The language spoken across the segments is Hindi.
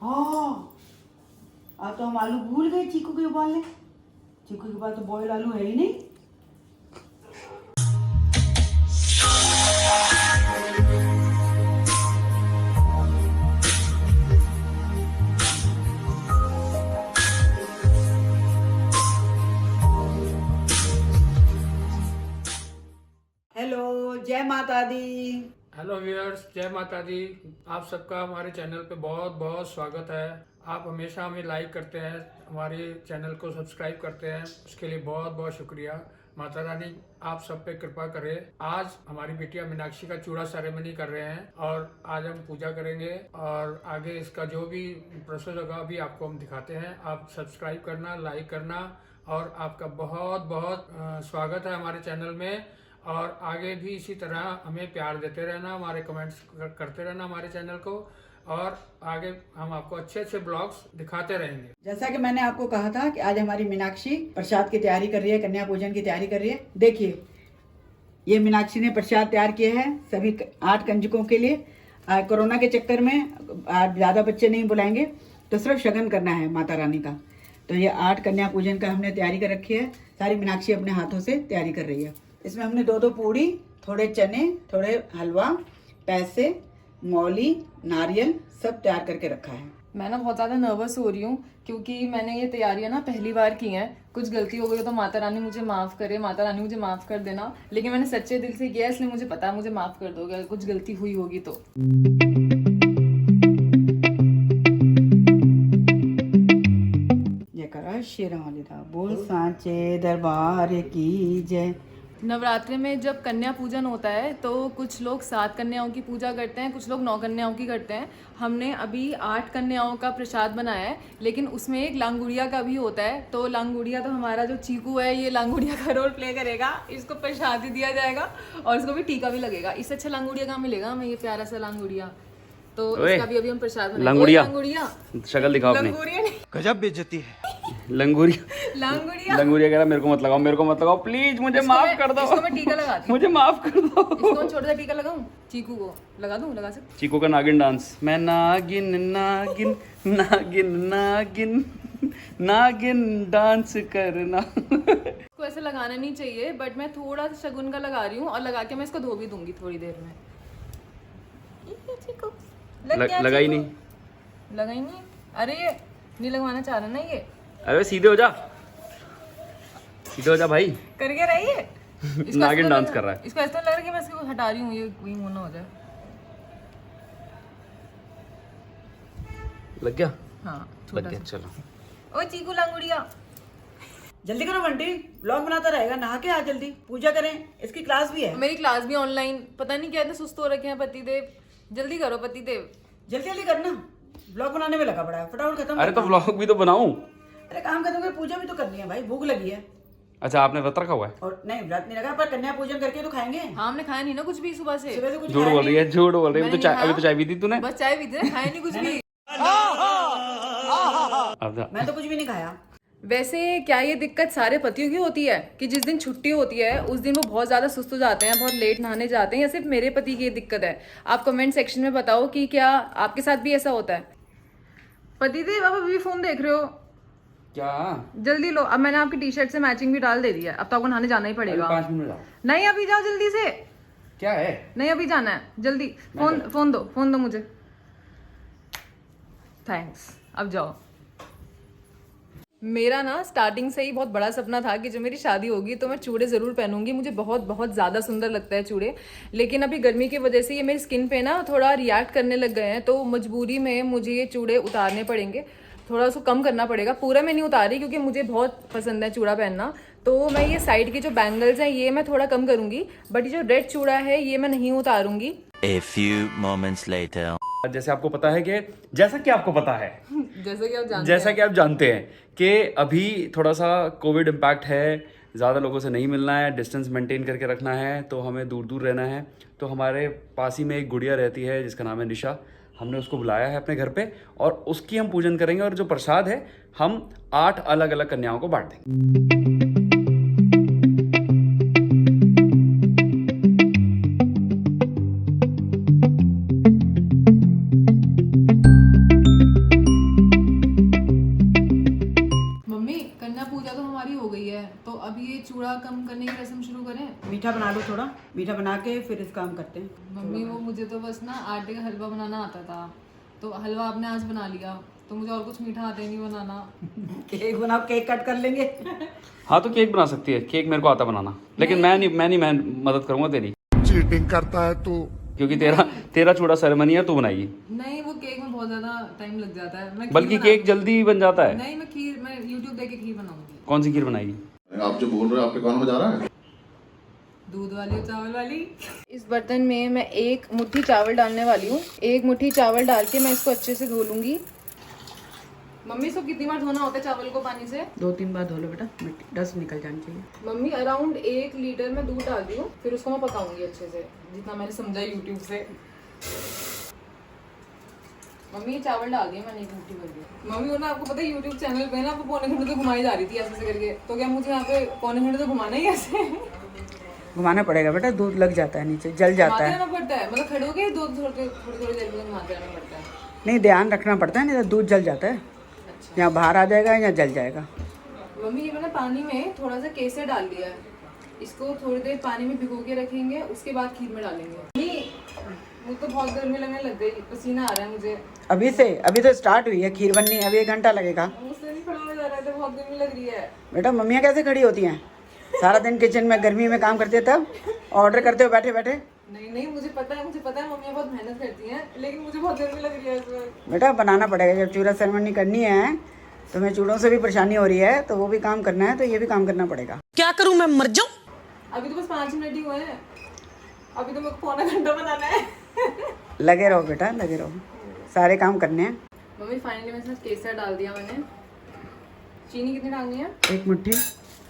हाँ, आज तो हम आलू भूल गए चीकू के उबालने। चीकू के पास तो बॉयल आलू है ही नहीं। हेलो, जय माता दी। हेलो व्यूअर्स, जय माता दी। आप सबका हमारे चैनल पे बहुत बहुत स्वागत है। आप हमेशा हमें लाइक करते हैं, हमारे चैनल को सब्सक्राइब करते हैं, उसके लिए बहुत बहुत शुक्रिया। माता रानी आप सब पे कृपा करे। आज हमारी बिटिया मीनाक्षी का चूड़ा सेरेमनी कर रहे हैं और आज हम पूजा करेंगे और आगे इसका जो भी प्रोसेस होगा अभी आपको हम दिखाते हैं। आप सब्सक्राइब करना, लाइक करना और आपका बहुत बहुत स्वागत है हमारे चैनल में। और आगे भी इसी तरह हमें प्यार देते रहना, हमारे कमेंट्स करते रहना हमारे चैनल को, और आगे हम आपको अच्छे अच्छे ब्लॉग्स दिखाते रहेंगे। जैसा कि मैंने आपको कहा था कि आज हमारी मीनाक्षी प्रसाद की तैयारी कर रही है, कन्या पूजन की तैयारी कर रही है। देखिए, ये मीनाक्षी ने प्रसाद तैयार किए हैं सभी 8 कंजकों के लिए। कोरोना के चक्कर में आज ज़्यादा बच्चे नहीं बुलाएंगे, तो सिर्फ शगन करना है माता रानी का। तो ये 8 कन्या पूजन का हमने तैयारी कर रखी है। सारी मीनाक्षी अपने हाथों से तैयारी कर रही है। इसमें हमने 2-2 पूड़ी, थोड़े चने, थोड़े हलवा, पैसे, मौली, नारियल सब तैयार करके रखा है। मैं ना बहुत ज़्यादा नर्वस हो रही हूँ क्योंकि मैंने ये तैयारियां ना पहली बार की हैं। कुछ गलती हो गई तो माता रानी मुझे माफ़ करे, माता रानी मुझे माफ़ कर देना। लेकिन मैंने सच्चे दिल से किया, इसलिए मुझे पता है मुझे माफ़ कर दोगे अगर कुछ गलती हुई होगी तो। जयकारा शेरावाली दा बोल सांचे दरबार की जय। नवरात्रि में जब कन्या पूजन होता है तो कुछ लोग 7 कन्याओं की पूजा करते हैं, कुछ लोग 9 कन्याओं की करते हैं। हमने अभी 8 कन्याओं का प्रसाद बनाया है, लेकिन उसमें एक लांगुड़िया का भी होता है। तो लांगुड़िया तो हमारा जो चीकू है, ये लांगुड़िया का रोल प्ले करेगा। इसको प्रसाद ही दिया जाएगा और इसको भी टीका भी लगेगा। इससे अच्छा लांगुड़िया कहाँ मिलेगा हमें, ये प्यारा सा लांगुड़िया। तो इसका भी अभी हम प्रसाद बनाएंगे। लांगुड़िया शक्ल दिखाओ अपनी। लंगूरिया नहीं, गजब बेइज्जती है। लंगूरिया लांगुड़िया कह रहा मेरे को मत लगाओ प्लीज, मुझे माफ कर दो। इसको मैं टीका लगाती हूँ। मुझे माफ कर दो। इसको मैं छोटा सा टीका लगाऊं, चीकू को लगा दूं, लगा सकते? चीकू का नागिन डांस। मैं नागिन नागिन नागिन नागिन नागिन डांस करना। इसको ऐसे लगाना नहीं चाहिए, बट मैं थोड़ा सा शगुन का लगा रही हूँ और लगा के मैं इसको धो भी दूंगी थोड़ी देर में। चीकू लगा ही नहीं। लगा ही नहीं। अरे ये नहीं लगवाना चाह रहा ना ये। अरे सीधे हो जा, सीधे हो जा भाई। करके रही है। नागिन डांस कर रहा है। इसको ऐसा लग रहा है कि मैं इसको हटा रही हूँ, ये वही होना हो जाए। लग गया? हाँ लग गया, चलो। ओ चीकू लांगुड़िया, जल्दी करो बंटी, ब्लॉग बनाता रहेगा। नहा के आ जल्दी, पूजा करें, इसकी क्लास भी है। मेरी क्लास भी ऑनलाइन। पता नहीं क्या इतने सुस्त हो रखे हैं पतिदेव। जल्दी करो पतिदेव। जल्दी जल्दी करना, ब्लॉग बनाने में लगा पड़ा है। फटाफट खत्म। अरे तो व्लॉग भी तो बनाऊं। अरे काम खत्म कर, पूजा भी तो करनी है भाई, भूख लगी है। अच्छा, आपने व्रत रखा हुआ है? और नहीं, व्रत नहीं लगा, पर कन्या पूजन करके तो खाएंगे। हाँ, हमने खाया नहीं ना कुछ भी सुबह से। सुबह से कुछ झूठ खाया बोल रही है, झूठ बोल रही है। मैंने अभी तो चाय पी थी तूने। बस चाय पीते थे, खाया नहीं कुछ भी। अब मैं तो कुछ भी नहीं खाया। वैसे क्या ये दिक्कत सारे पतियों की होती है कि जिस दिन छुट्टी होती है उस दिन वो बहुत ज़्यादा सुस्त हो जाते हैं, बहुत लेट नहाने जाते हैं, या सिर्फ मेरे पति की ये दिक्कत है? आप कमेंट सेक्शन में बताओ कि क्या आपके साथ भी ऐसा होता है। पतिदेव, आप अभी फोन देख रहे हो? क्या? जल्दी लो, अब मैंने आपकी टी शर्ट से मैचिंग भी डाल दे दी है। अब तो आपको नहाने जाना ही पड़ेगा। 5 मिनट जाओ। नहीं, अभी जाओ जल्दी से। क्या है? नहीं, अभी जाना है, जल्दी। फोन दो मुझे। थैंक्स, अब जाओ। मेरा ना स्टार्टिंग से ही बहुत बड़ा सपना था कि जब मेरी शादी होगी तो मैं चूड़े ज़रूर पहनूंगी। मुझे बहुत बहुत ज़्यादा सुंदर लगता है चूड़े। लेकिन अभी गर्मी की वजह से ये मेरी स्किन पे ना थोड़ा रिएक्ट करने लग गए हैं, तो मजबूरी में मुझे ये चूड़े उतारने पड़ेंगे। थोड़ा उसको कम करना पड़ेगा। पूरा मैं नहीं उतार रही क्योंकि मुझे बहुत पसंद है चूड़ा पहनना। तो मैं ये साइड की जो बैंगल्स हैं ये मैं थोड़ा कम करूँगी, बट ये जो रेड चूड़ा है ये मैं नहीं उतारूँगी। A few moments later. जैसे आपको पता है कि जैसा कि आप जानते हैं कि अभी थोड़ा सा कोविड इम्पैक्ट है, ज़्यादा लोगों से नहीं मिलना है, डिस्टेंस मेंटेन करके रखना है, तो हमें दूर दूर रहना है। तो हमारे पास ही में एक गुड़िया रहती है जिसका नाम है निशा। हमने उसको बुलाया है अपने घर पे और उसकी हम पूजन करेंगे, और जो प्रसाद है हम 8 अलग अलग कन्याओं को बांट देंगे। की रस्म शुरू करें? मीठा बना लो थोड़ा, मीठा बना के फिर इस काम करते हैं। मम्मी वो मुझे तो बस ना आटे का हलवा बनाना आता था, तो हलवा आपने आज बना लिया, तो मुझे और कुछ मीठा आता ही नहीं बनाना। केक बनाओ, केक कट कर लेंगे। हाँ तो केक बना सकती है, केक मेरे को आता बनाना, लेकिन मैं मदद करूंगा तेरी, चीटिंग करता है तू। क्योंकि तेरा चूड़ा सेरेमनी है, तू बनाएगी। नहीं, वो केक में बहुत ज्यादा टाइम लग जाता है। मैं बल्कि केक जल्दी बन जाता है। नहीं, मैं यूट्यूब देख के खीर बनाऊंगी। कौन सी खीर बनाएगी? आप जो बोल रहे हो आपके कान में जा रहा है? दूध वाली और चावल वाली। इस बर्तन में मैं 1 मुट्ठी चावल डालने वाली हूँ। 1 मुट्ठी चावल डाल के मैं इसको अच्छे से धो लूंगी। मम्मी इसको कितनी बार धोना होता है चावल को पानी से? 2-3 बार धो लो बेटा, डस्ट निकल जानी चाहिए। मम्मी अराउंड 1 लीटर में दूध डाल दी हूँ, फिर उसको मैं पकाऊंगी अच्छे से, जितना मैंने समझा यूट्यूब से। मम्मी ये चावल डाल दिए मैंने 1 मुट्ठी भर के। मम्मी वो ना आपको पता है यूट्यूब चैनल पे ना आपको पौने घंटे तो घुमाई जा रही थी ऐसे करके, तो क्या मुझे यहाँ पे पौने घंटे तो घुमाना ही ऐसे? घुमाना पड़ेगा बेटा, दूध लग जाता है नीचे, जल जाता है। रहना पड़ता है, मतलब खड़े होके दूध थोड़ी देर में घुमाते रहना पड़ता है। नहीं, ध्यान रखना पड़ता है, नहीं तो दूध जल जाता है। यहाँ बाहर आ जाएगा या जल जाएगा। मम्मी ये मैंने पानी में थोड़ा सा केसर डाल दिया है, इसको थोड़ी देर पानी में भिगो के रखेंगे, उसके बाद खीर में डालेंगे। नहीं, मुझे तो बहुत गर्मी लगने लग गई, पसीना आ रहा है मुझे अभी तो स्टार्ट हुई है खीर बननी, अभी 1 घंटा लगेगा। मुझसे नहीं खड़ा हो जा रहा है, तो बहुत गर्मी लग रही है। बेटा मम्मियाँ कैसे खड़ी होती हैं? सारा दिन किचन में गर्मी में काम करते, तब ऑर्डर करते हो बैठे बैठे। नहीं, मुझे पता है मम्मी बहुत मेहनत करती हैं, लेकिन मुझे बहुत गर्मी लग रही है इस वक्त। बेटा बनाना पड़ेगा, जब चूड़ा सेरेमनी करनी है, तुम्हें चूड़ों से भी परेशानी हो रही है, तो वो भी काम करना है, तो ये भी काम करना पड़ेगा। क्या करूं मैं, मर जाऊं? अभी तो बस 5 मिनट ही हुए हैं, अभी तो मेरे को पौना घंटा बनाना है। लगे रहो बेटा, लगे रहो, सारे काम करने हैं। मम्मी फाइनली मैंने इसमें केसर डाल दिया मैंने। चीनी कितनी डालनी है? 1 मुट्ठी।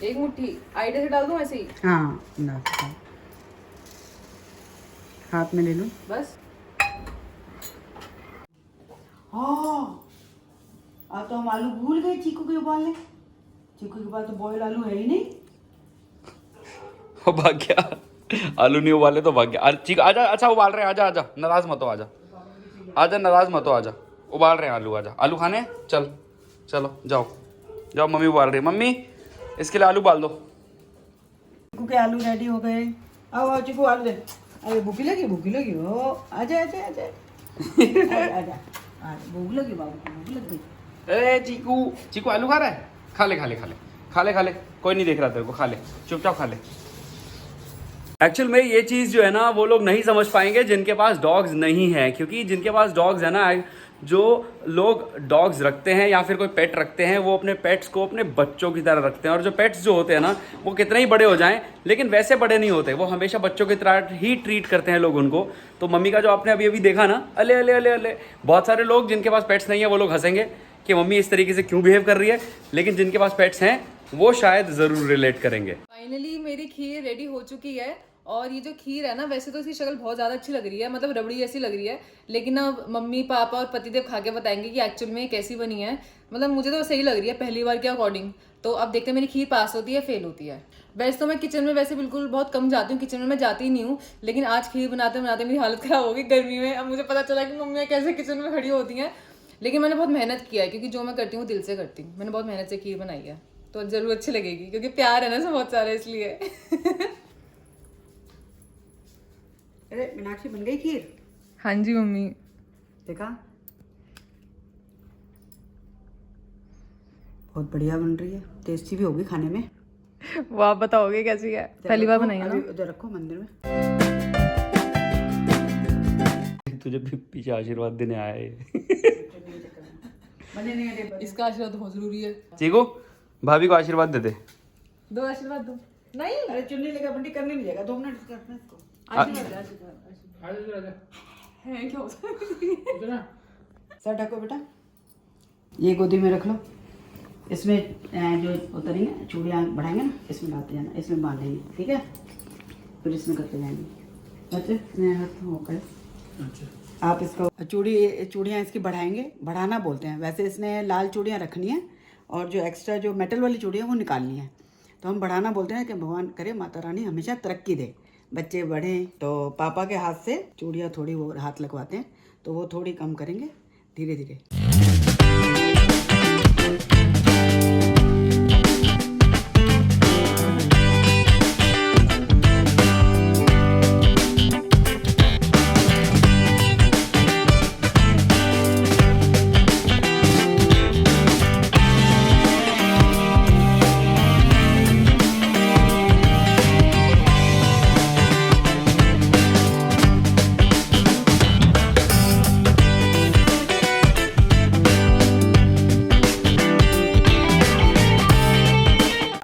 1 मुट्ठी आईडिया से डाल दूं ऐसे ही? हाँ, हाथ में ले लो बस। हाँ, आज तो हम आलू भूल गए चीकू के उबालने। चीकू के पास तो बॉयल आलू है ही नहीं। वो भाग गया, आलू नहीं उबाले तो भाग गया। अरे ठीक, आजा, अच्छा उबाल रहे हैं, आजा नाराज मत हो, आजा नाराज मत हो, आजा उबाल रहे हैं आलू, आजा आलू खाने, चलो जाओ मम्मी उबाल रही है। मम्मी इसके लिए आलू उबाल दो। चीकू के आलू रेडी हो गए। आओ चीकू आलू दे। अरे भूखी लगी ओ, आजा भूख लगी बाबू को, भूख लग गई। ए चीकू आलू खा रहा है? खा ले, कोई नहीं देख रहा तेरे को, खा ले, चुपचाप खा ले। एक्चुअल में ये चीज़ जो है ना, वो लोग नहीं समझ पाएंगे जिनके पास डॉग्स नहीं है, क्योंकि जिनके पास डॉग्स है ना, जो लोग डॉग्स रखते हैं या फिर कोई पेट रखते हैं, वो अपने पेट्स को अपने बच्चों की तरह रखते हैं। और जो पेट्स जो होते हैं ना, वो कितने ही बड़े हो जाएं, लेकिन वैसे बड़े नहीं होते, वो हमेशा बच्चों की तरह ही ट्रीट करते हैं लोग उनको। तो मम्मी का जो आपने अभी देखा ना, अले अले अले अले, बहुत सारे लोग जिनके पास पेट्स नहीं है वो लोग हंसेंगे कि मम्मी इस तरीके से क्यों बिहेव कर रही है, लेकिन जिनके पास पेट्स हैं वो शायद ज़रूर रिलेट करेंगे। फाइनली मेरी खीर रेडी हो चुकी है, और ये जो खीर है ना, वैसे तो इसकी शक्ल बहुत ज़्यादा अच्छी लग रही है, मतलब रबड़ी जैसी लग रही है, लेकिन अब मम्मी पापा और पतिदेव खा के बताएंगे कि एक्चुअल में कैसी बनी है। मतलब मुझे तो सही लग रही है पहली बार के अकॉर्डिंग। तो अब देखते हैं मेरी खीर पास होती है फेल होती है। वैसे तो मैं किचन में वैसे बिल्कुल बहुत कम जाती हूँ, किचन में मैं जाती ही नहीं हूँ, लेकिन आज खीर बनाते बनाते मेरी हालत ख़राब हो गई गर्मी में। अब मुझे पता चला कि मम्मियाँ कैसे किचन में खड़ी होती हैं, लेकिन मैंने बहुत मेहनत किया है, क्योंकि जो मैं करती हूँ दिल से करती हूँ। मैंने बहुत मेहनत से खीर बनाई है, तो ज़रूर अच्छी लगेगी, क्योंकि प्यार है ना इसमें बहुत सारा, इसलिए। अरे मीनाक्षी बन गई खीर? हाँ जी मम्मी। देखा, बहुत बढ़िया बन रही है, टेस्टी भी होगी खाने में। वो आप बताओगे कैसी है? पहली बार बनाई है ना। उधर रखो मंदिर में। तुझे पीछे आशीर्वाद देने आया है। बने नहीं है, इसका आशीर्वाद बहुत जरूरी है। चीकू भाभी को आशीर्वाद दे दे। दो आशीर्वाद दो। नहीं, अरे चुन्नी लेकर बंटी करने नहीं जाएगा, 2 मिनट करना इसको। है क्या सर ढको बेटा, ये गोदी में रख लो, इसमें जो उतरेंगे चूड़ियाँ बढ़ाएंगे ना, इसमें डालते जाना, इसमें बांधेंगे, ठीक है, फिर इसमें करते जाएंगे। अच्छा आप इसको चूड़ियाँ इसकी बढ़ाएंगे, बढ़ाना बोलते हैं वैसे, इसने लाल चूड़ियाँ रखनी है और जो एक्स्ट्रा जो मेटल वाली चूड़ियाँ वो निकालनी है, तो हम बढ़ाना बोलते हैं कि भगवान करे माता रानी हमेशा तरक्की दे, बच्चे बढ़े। तो पापा के हाथ से चूड़ियाँ थोड़ी वो हाथ लगवाते हैं, तो वो थोड़ी कम करेंगे धीरे धीरे।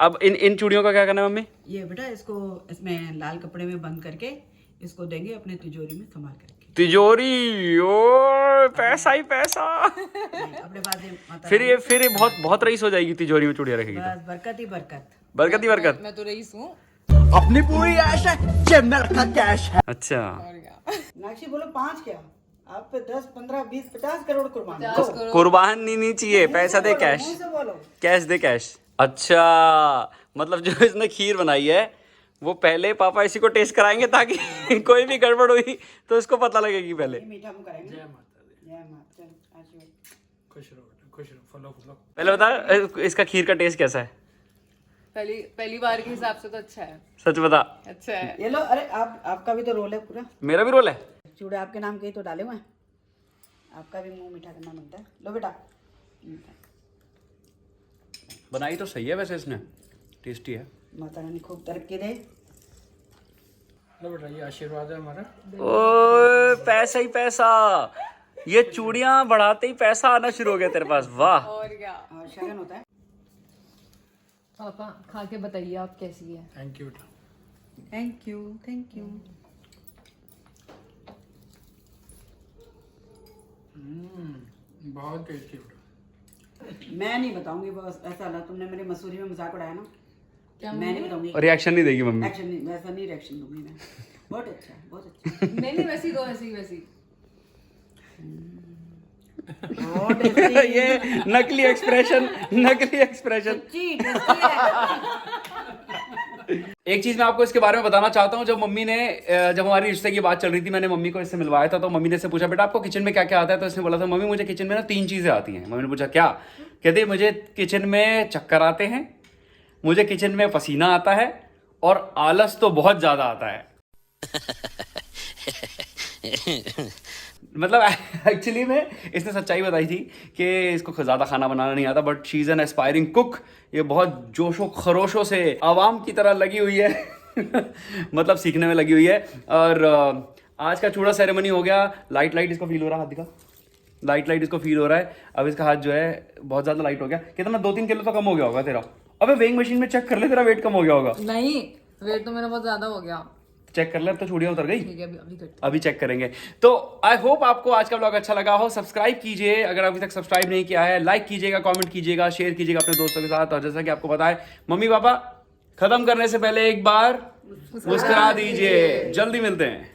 अब इन चूड़ियों का क्या करना है मम्मी? ये बेटा इसको इसमें लाल कपड़े में बंद करके इसको देंगे अपने तिजोरी में संभाल करके। तिजोरी, ओ पैसा ही पैसा। अपने पास ये माता फिर ये बहुत बहुत रईस हो जाएगी तिजोरी में चूड़ियां रखेगी तो। बस बरकत ही बरकत। बरकत ही बरकत। मैं तो रईस हूँ। अपनी पूरी ऐश है, जेब में रखा कैश है। अच्छा, और क्या। मीनाक्षी बोलो 5 क्या, आप पे 10, 15, 20, 50 करोड़ कुर्बान। 50 करोड़। कुर्बान नहीं चाहिए, पैसा दे कैश, मुंह से बोलो। कैश दे कैश। अच्छा, मतलब जो इसने खीर बनाई है वो पहले पापा इसी को टेस्ट कराएंगे ताकि कोई भी गड़बड़ हुई तो इसको पता लगेगी पहले। ये मीठा मुंह करेंगे। जय माता दी। जय माता, चल आशीर्वाद। खुश रहो बेटा, खुश रहो, फलो फलो। पहले बता इसका खीर का टेस्ट कैसा है? पहली बार के हिसाब से तो अच्छा है। सच बता। अच्छा है। ये लो, अरे आपका भी तो रोल है पूरा। मेरा भी रोल है। चूड़े आपके नाम के ही तो डाले हुए हैं, आपका भी मुंह मीठा करना बनता है। लो बेटा। बनाई तो सही है वैसे इसने, टेस्टी है। माता रानी खूब तरक्की दे। लो बेटा, ये आशीर्वाद है हमारा। ओ पैसा ही पैसा, ये चूड़ियां बढ़ाते ही पैसा आना शुरू हो गया तेरे पास। वाह। और क्या। और शगन होता है। पापा खा के बताइए आप कैसी है। थैंक यू बेटा। Thank you, thank you. बहुत टेस्टी बेटा। मैं नहीं बताऊंगी, बस ऐसा लगा तुमने मेरे मसूरी में मजाक उड़ाया ना, मैं नहीं बताऊंगी। रिएक्शन नहीं देगी मम्मी। एक्शन नहीं, वैसा नहीं रिएक्शन दूंगी मैं। बहुत अच्छा है, बहुत अच्छा। नहीं वैसी दो, वैसी बहुत tasty। ये नकली एक्सप्रेशन, नकली एक्सप्रेशन। जी, tasty है। एक चीज मैं आपको इसके बारे में बताना चाहता हूँ। जब हमारी रिश्ते की बात चल रही थी, मैंने मम्मी को इससे मिलवाया था, तो मम्मी ने इससे पूछा बेटा आपको किचन में क्या क्या आता है? तो इसने बोला था मम्मी मुझे किचन में ना 3 चीजें आती हैं। मम्मी ने पूछा क्या? कहते मुझे किचन में चक्कर आते हैं, मुझे किचन में पसीना आता है, और आलस तो बहुत ज्यादा आता है। मतलब एक्चुअली में इसने सच्चाई बताई थी कि इसको ज़्यादा खाना बनाना नहीं आता, but she is an aspiring cook. ये बहुत जोशो खरोशों से आवाम की तरह लगी हुई है मतलब सीखने में लगी हुई है। और आज का चूड़ा सेरेमनी हो गया। लाइट इसको फील हो रहा है, हाथ दिखा। लाइट इसको फील हो रहा है। अब इसका हाथ जो है बहुत ज़्यादा लाइट हो गया। कितना 2-3 किलो तो कम हो गया होगा तेरा। अबे वेइंग मशीन में चेक कर ले, तेरा वेट कम हो गया होगा। नहीं, वेट तो मेरा बहुत ज्यादा हो गया। चेक कर ले, अब तो चूड़ियां उतर गई। ठीक है, अभी करते। अभी चेक करेंगे। तो आई होप आपको आज का ब्लॉग अच्छा लगा हो। सब्सक्राइब कीजिए अगर अभी तक सब्सक्राइब नहीं किया है, लाइक कीजिएगा, कमेंट कीजिएगा, शेयर कीजिएगा अपने दोस्तों के साथ। और जैसा कि आपको पता है, मम्मी पापा खत्म करने से पहले एक बार मुस्कुरा दीजिए। जल्दी मिलते हैं।